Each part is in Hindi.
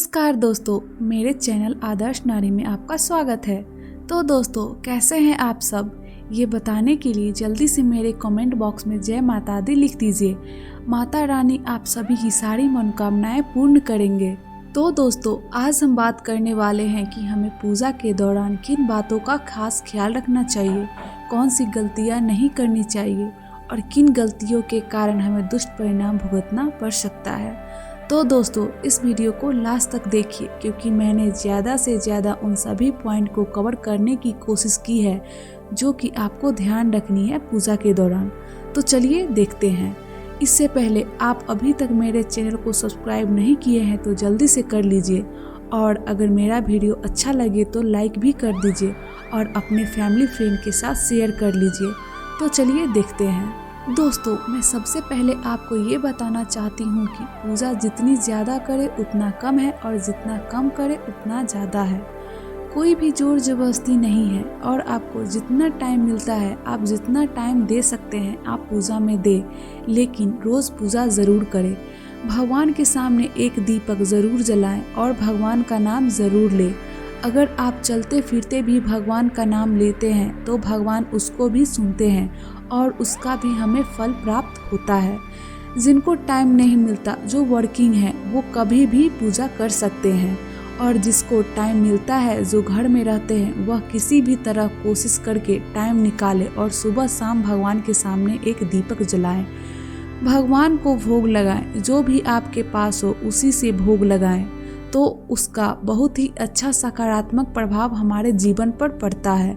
नमस्कार दोस्तों, मेरे चैनल आदर्श नारी में आपका स्वागत है। तो दोस्तों, कैसे हैं आप सब, ये बताने के लिए जल्दी से मेरे कमेंट बॉक्स में जय माता दी लिख दीजिए। माता रानी आप सभी की सारी मनोकामनाएं पूर्ण करेंगे। तो दोस्तों, आज हम बात करने वाले हैं कि हमें पूजा के दौरान किन बातों का खास ख्याल रखना चाहिए, कौन सी गलतियां नहीं करनी चाहिए और किन गलतियों के कारण हमें दुष्ट परिणाम भुगतना पड़ सकता है। तो दोस्तों, इस वीडियो को लास्ट तक देखिए क्योंकि मैंने ज़्यादा से ज़्यादा उन सभी पॉइंट को कवर करने की कोशिश की है जो कि आपको ध्यान रखनी है पूजा के दौरान। तो चलिए देखते हैं। इससे पहले आप अभी तक मेरे चैनल को सब्सक्राइब नहीं किए हैं तो जल्दी से कर लीजिए, और अगर मेरा वीडियो अच्छा लगे तो लाइक भी कर दीजिए और अपने फैमिली फ्रेंड के साथ शेयर कर लीजिए। तो चलिए देखते हैं। दोस्तों, मैं सबसे पहले आपको ये बताना चाहती हूँ कि पूजा जितनी ज़्यादा करे उतना कम है और जितना कम करे उतना ज़्यादा है। कोई भी जोर जबरदस्ती नहीं है और आपको जितना टाइम मिलता है, आप जितना टाइम दे सकते हैं आप पूजा में दे, लेकिन रोज़ पूजा ज़रूर करें। भगवान के सामने एक दीपक ज़रूर जलाएं और भगवान का नाम ज़रूर लें। अगर आप चलते फिरते भी भगवान का नाम लेते हैं तो भगवान उसको भी सुनते हैं और उसका भी हमें फल प्राप्त होता है। जिनको टाइम नहीं मिलता, जो वर्किंग है, वो कभी भी पूजा कर सकते हैं, और जिसको टाइम मिलता है, जो घर में रहते हैं, वह किसी भी तरह कोशिश करके टाइम निकाले और सुबह शाम भगवान के सामने एक दीपक जलाएं। भगवान को भोग लगाएं, जो भी आपके पास हो उसी से भोग लगाएं, तो उसका बहुत ही अच्छा सकारात्मक प्रभाव हमारे जीवन पर पड़ता है।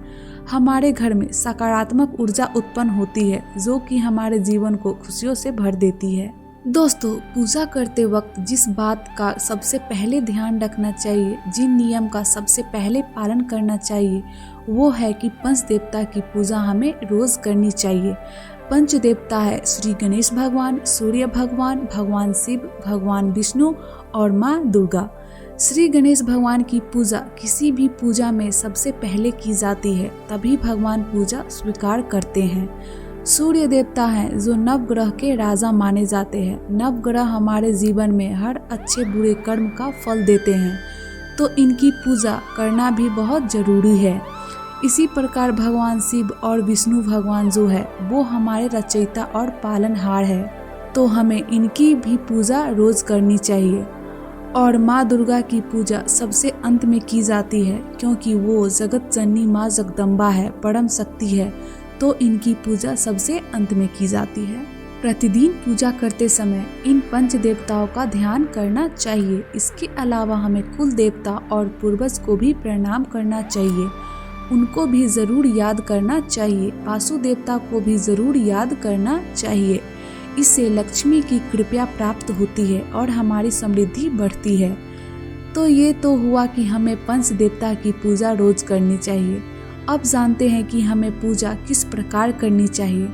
हमारे घर में सकारात्मक ऊर्जा उत्पन्न होती है जो कि हमारे जीवन को खुशियों से भर देती है। दोस्तों, पूजा करते वक्त जिस बात का सबसे पहले ध्यान रखना चाहिए, जिन नियम का सबसे पहले पालन करना चाहिए, वो है कि पंच देवता की पूजा हमें रोज करनी चाहिए। पंच देवता है श्री गणेश भगवान, सूर्य भगवान, भगवान शिव, भगवान विष्णु और माँ दुर्गा। श्री गणेश भगवान की पूजा किसी भी पूजा में सबसे पहले की जाती है, तभी भगवान पूजा स्वीकार करते हैं। सूर्य देवता हैं जो नवग्रह के राजा माने जाते हैं। नवग्रह हमारे जीवन में हर अच्छे बुरे कर्म का फल देते हैं, तो इनकी पूजा करना भी बहुत जरूरी है। इसी प्रकार भगवान शिव और विष्णु भगवान जो है वो हमारे रचयिता और पालनहार है, तो हमें इनकी भी पूजा रोज करनी चाहिए। और माँ दुर्गा की पूजा सबसे अंत में की जाती है क्योंकि वो जगत जननी माँ जगदम्बा है, परम शक्ति है, तो इनकी पूजा सबसे अंत में की जाती है। प्रतिदिन पूजा करते समय इन पंच देवताओं का ध्यान करना चाहिए। इसके अलावा हमें कुल देवता और पूर्वज को भी प्रणाम करना चाहिए, उनको भी ज़रूर याद करना चाहिए। वासु देवता को भी ज़रूर याद करना चाहिए। इससे लक्ष्मी की कृपा प्राप्त होती है और हमारी समृद्धि बढ़ती है। तो ये तो हुआ कि हमें पंच देवता की पूजा रोज करनी चाहिए। अब जानते हैं कि हमें पूजा किस प्रकार करनी चाहिए।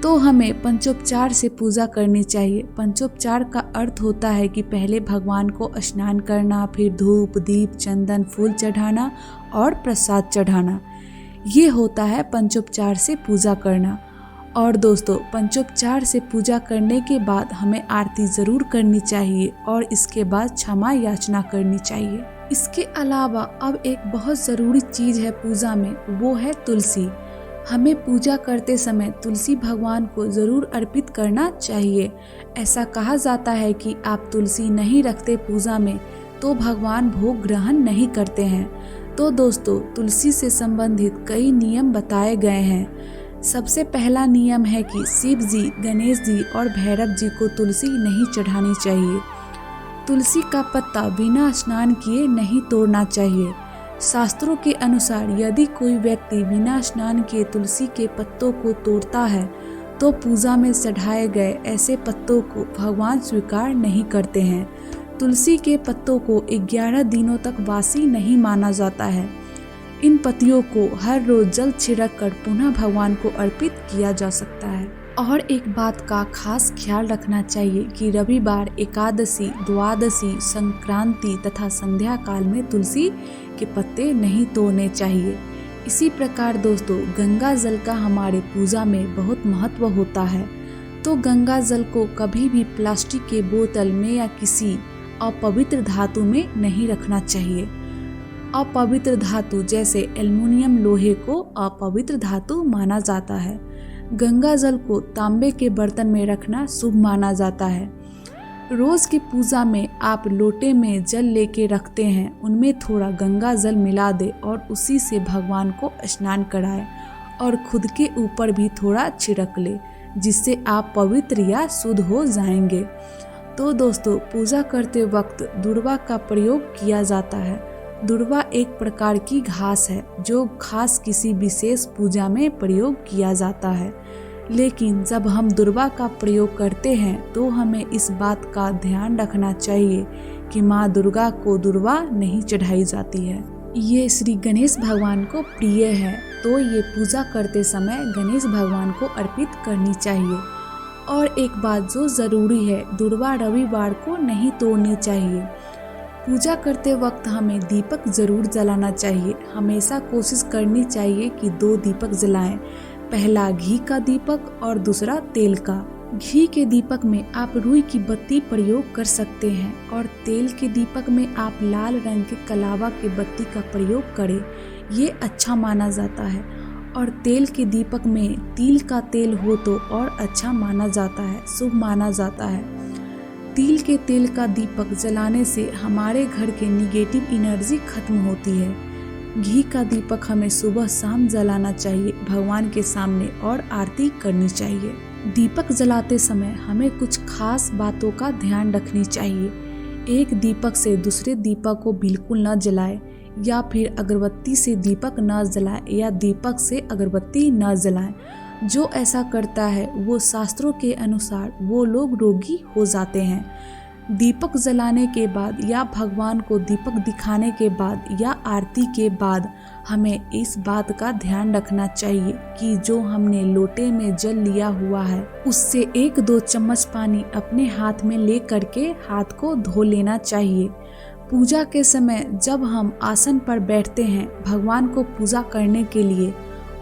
तो हमें पंचोपचार से पूजा करनी चाहिए। पंचोपचार का अर्थ होता है कि पहले भगवान को स्नान करना, फिर धूप दीप चंदन फूल चढ़ाना और प्रसाद चढ़ाना। ये होता है पंचोपचार से पूजा करना। और दोस्तों, पंचोपचार से पूजा करने के बाद हमें आरती जरूर करनी चाहिए और इसके बाद क्षमा याचना करनी चाहिए। इसके अलावा अब एक बहुत ज़रूरी चीज़ है पूजा में, वो है तुलसी। हमें पूजा करते समय तुलसी भगवान को ज़रूर अर्पित करना चाहिए। ऐसा कहा जाता है कि आप तुलसी नहीं रखते पूजा में तो भगवान भोग ग्रहण नहीं करते हैं। तो दोस्तों, तुलसी से संबंधित कई नियम बताए गए हैं। सबसे पहला नियम है कि शिव जी, गणेश जी और भैरव जी को तुलसी नहीं चढ़ानी चाहिए। तुलसी का पत्ता बिना स्नान किए नहीं तोड़ना चाहिए। शास्त्रों के अनुसार यदि कोई व्यक्ति बिना स्नान किए तुलसी के पत्तों को तोड़ता है तो पूजा में चढ़ाए गए ऐसे पत्तों को भगवान स्वीकार नहीं करते हैं। तुलसी के पत्तों को 11 दिनों तक वासी नहीं माना जाता है। इन पत्तियों को हर रोज जल छिड़क कर पुनः भगवान को अर्पित किया जा सकता है। और एक बात का खास ख्याल रखना चाहिए कि रविवार, एकादशी, द्वादशी, संक्रांति तथा संध्या काल में तुलसी के पत्ते नहीं तोड़ने चाहिए। इसी प्रकार दोस्तों, गंगा जल का हमारे पूजा में बहुत महत्व होता है। तो गंगा जल को कभी भी प्लास्टिक के बोतल में या किसी अपवित्र धातु में नहीं रखना चाहिए। अपवित्र धातु जैसे एल्युमिनियम, लोहे को अपवित्र धातु माना जाता है। गंगा जल को तांबे के बर्तन में रखना शुभ माना जाता है। रोज की पूजा में आप लोटे में जल लेके रखते हैं, उनमें थोड़ा गंगा जल मिला दे और उसी से भगवान को स्नान कराए और खुद के ऊपर भी थोड़ा छिड़क ले, जिससे आप पवित्र या शुद्ध हो जाएंगे। तो दोस्तों, पूजा करते वक्त दुर्वा का प्रयोग किया जाता है। दुर्वा एक प्रकार की घास है जो खास किसी विशेष पूजा में प्रयोग किया जाता है। लेकिन जब हम दुर्वा का प्रयोग करते हैं तो हमें इस बात का ध्यान रखना चाहिए कि माँ दुर्गा को दुर्वा नहीं चढ़ाई जाती है। ये श्री गणेश भगवान को प्रिय है, तो ये पूजा करते समय गणेश भगवान को अर्पित करनी चाहिए। और एक बात जो ज़रूरी है, दुर्वा रविवार को नहीं तोड़नी चाहिए। पूजा करते वक्त हमें दीपक ज़रूर जलाना चाहिए। हमेशा कोशिश करनी चाहिए कि 2 दीपक जलाएं, पहला घी का दीपक और दूसरा तेल का। घी के दीपक में आप रुई की बत्ती प्रयोग कर सकते हैं और तेल के दीपक में आप लाल रंग के कलावा की बत्ती का प्रयोग करें, ये अच्छा माना जाता है। और तेल के दीपक में तिल का तेल हो तो और अच्छा माना जाता है, शुभ माना जाता है। तिल के तेल का दीपक जलाने से हमारे घर के निगेटिव एनर्जी खत्म होती है। घी का दीपक हमें सुबह शाम जलाना चाहिए भगवान के सामने और आरती करनी चाहिए। दीपक जलाते समय हमें कुछ खास बातों का ध्यान रखनी चाहिए। एक दीपक से दूसरे दीपक को बिल्कुल न जलाए, या फिर अगरबत्ती से दीपक न जलाए, या दीपक से अगरबत्ती न जलाए। जो ऐसा करता है वो शास्त्रों के अनुसार वो लोग रोगी हो जाते हैं। दीपक जलाने के बाद या भगवान को दीपक दिखाने के बाद या आरती के बाद हमें इस बात का ध्यान रखना चाहिए कि जो हमने लोटे में जल लिया हुआ है उससे 1-2 चम्मच पानी अपने हाथ में ले करके हाथ को धो लेना चाहिए। पूजा के समय जब हम आसन पर बैठते हैं भगवान को पूजा करने के लिए,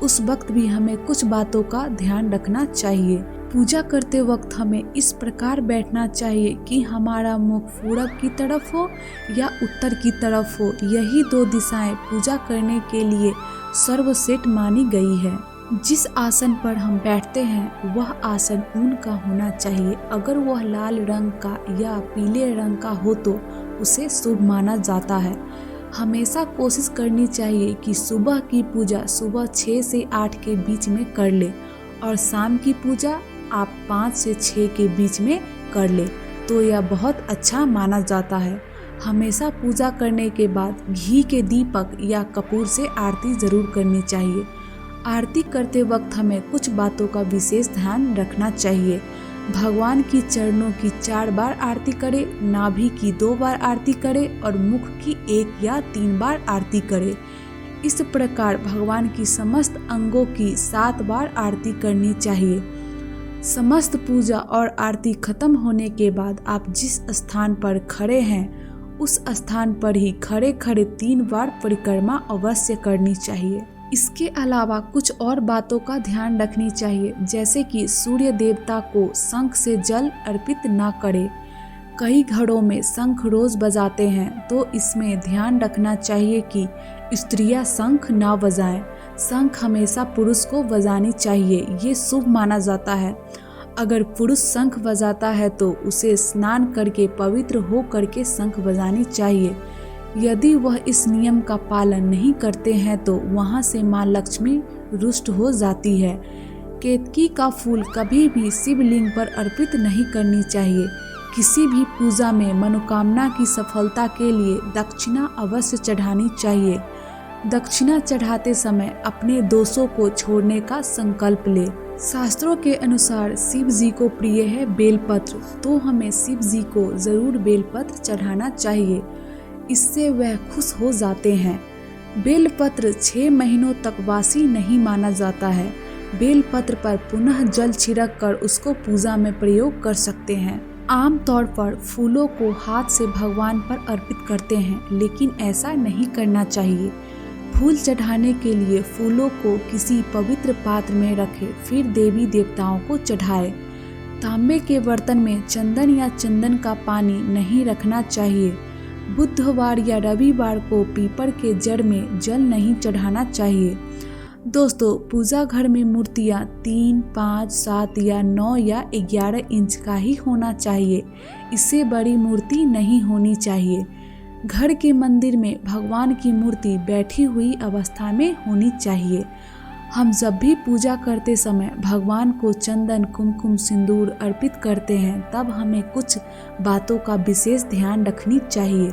उस वक्त भी हमें कुछ बातों का ध्यान रखना चाहिए। पूजा करते वक्त हमें इस प्रकार बैठना चाहिए कि हमारा मुख पूरब की तरफ हो या उत्तर की तरफ हो। यही 2 दिशाएं पूजा करने के लिए सर्वश्रेष्ठ मानी गई है। जिस आसन पर हम बैठते हैं वह आसन ऊन का होना चाहिए। अगर वह लाल रंग का या पीले रंग का हो तो उसे शुभ माना जाता है। हमेशा कोशिश करनी चाहिए कि सुबह की पूजा सुबह 6 से 8 के बीच में कर ले और शाम की पूजा आप 5 से 6 के बीच में कर ले, तो यह बहुत अच्छा माना जाता है। हमेशा पूजा करने के बाद घी के दीपक या कपूर से आरती जरूर करनी चाहिए। आरती करते वक्त हमें कुछ बातों का विशेष ध्यान रखना चाहिए। भगवान की चरणों की 4 बार आरती करे, नाभि की 2 बार आरती करे और मुख की 1 या 3 बार आरती करे। इस प्रकार भगवान की समस्त अंगों की 7 बार आरती करनी चाहिए। समस्त पूजा और आरती खत्म होने के बाद आप जिस स्थान पर खड़े हैं उस स्थान पर ही खड़े खड़े 3 बार परिक्रमा अवश्य करनी चाहिए। इसके अलावा कुछ और बातों का ध्यान रखनी चाहिए, जैसे कि सूर्य देवता को शंख से जल अर्पित ना करें। कई घरों में शंख रोज बजाते हैं, तो इसमें ध्यान रखना चाहिए कि स्त्रियां शंख ना बजाएं। शंख हमेशा पुरुष को बजानी चाहिए, ये शुभ माना जाता है। अगर पुरुष शंख बजाता है तो उसे स्नान करके पवित्र हो करके शंख बजानी चाहिए। यदि वह इस नियम का पालन नहीं करते हैं तो वहाँ से माँ लक्ष्मी रुष्ट हो जाती है। केतकी का फूल कभी भी शिवलिंग पर अर्पित नहीं करनी चाहिए। किसी भी पूजा में मनोकामना की सफलता के लिए दक्षिणा अवश्य चढ़ानी चाहिए। दक्षिणा चढ़ाते समय अपने दोषों को छोड़ने का संकल्प ले। शास्त्रों के अनुसार शिव जी को प्रिय है बेलपत्र, तो हमें शिव जी को जरूर बेलपत्र चढ़ाना चाहिए, इससे वह खुश हो जाते हैं। बेलपत्र 6 महीनों तक वासी नहीं माना जाता है। बेलपत्र पर पुनः जल छिड़क कर उसको पूजा में प्रयोग कर सकते हैं। आमतौर पर फूलों को हाथ से भगवान पर अर्पित करते हैं, लेकिन ऐसा नहीं करना चाहिए। फूल चढ़ाने के लिए फूलों को किसी पवित्र पात्र में रखें, फिर देवी देवताओं को चढ़ाएं। तांबे के बर्तन में चंदन या चंदन का पानी नहीं रखना चाहिए। बुधवार या रविवार को पीपल के जड़ में जल नहीं चढ़ाना चाहिए। दोस्तों, पूजा घर में मूर्तियाँ 3, 5, 7 या 9 या 11 इंच का ही होना चाहिए। इससे बड़ी मूर्ति नहीं होनी चाहिए। घर के मंदिर में भगवान की मूर्ति बैठी हुई अवस्था में होनी चाहिए। हम जब भी पूजा करते समय भगवान को चंदन, कुमकुम, सिंदूर अर्पित करते हैं, तब हमें कुछ बातों का विशेष ध्यान रखनी चाहिए।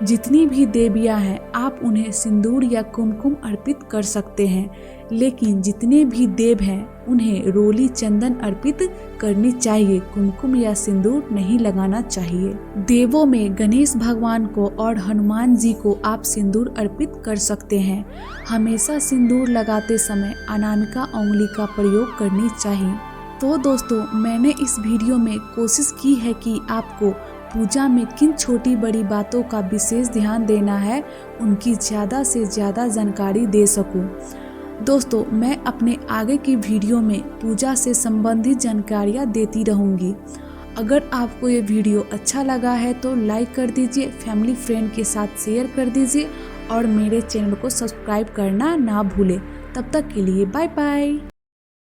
जितनी भी देवियां हैं, आप उन्हें सिंदूर या कुमकुम अर्पित कर सकते हैं, लेकिन जितने भी देव हैं उन्हें रोली चंदन अर्पित करनी चाहिए। कुमकुम या सिंदूर नहीं लगाना चाहिए। देवों में गणेश भगवान को और हनुमान जी को आप सिंदूर अर्पित कर सकते हैं। हमेशा सिंदूर लगाते समय अनामिका उंगली का प्रयोग करनी चाहिए। तो दोस्तों, मैंने इस वीडियो में कोशिश की है कि आपको पूजा में किन छोटी बड़ी बातों का विशेष ध्यान देना है, उनकी ज़्यादा से ज़्यादा जानकारी दे सकूं। दोस्तों, मैं अपने आगे की वीडियो में पूजा से संबंधित जानकारियाँ देती रहूँगी। अगर आपको ये वीडियो अच्छा लगा है तो लाइक कर दीजिए, फैमिली फ्रेंड के साथ शेयर कर दीजिए और मेरे चैनल को सब्सक्राइब करना ना भूलें। तब तक के लिए बाय बाय।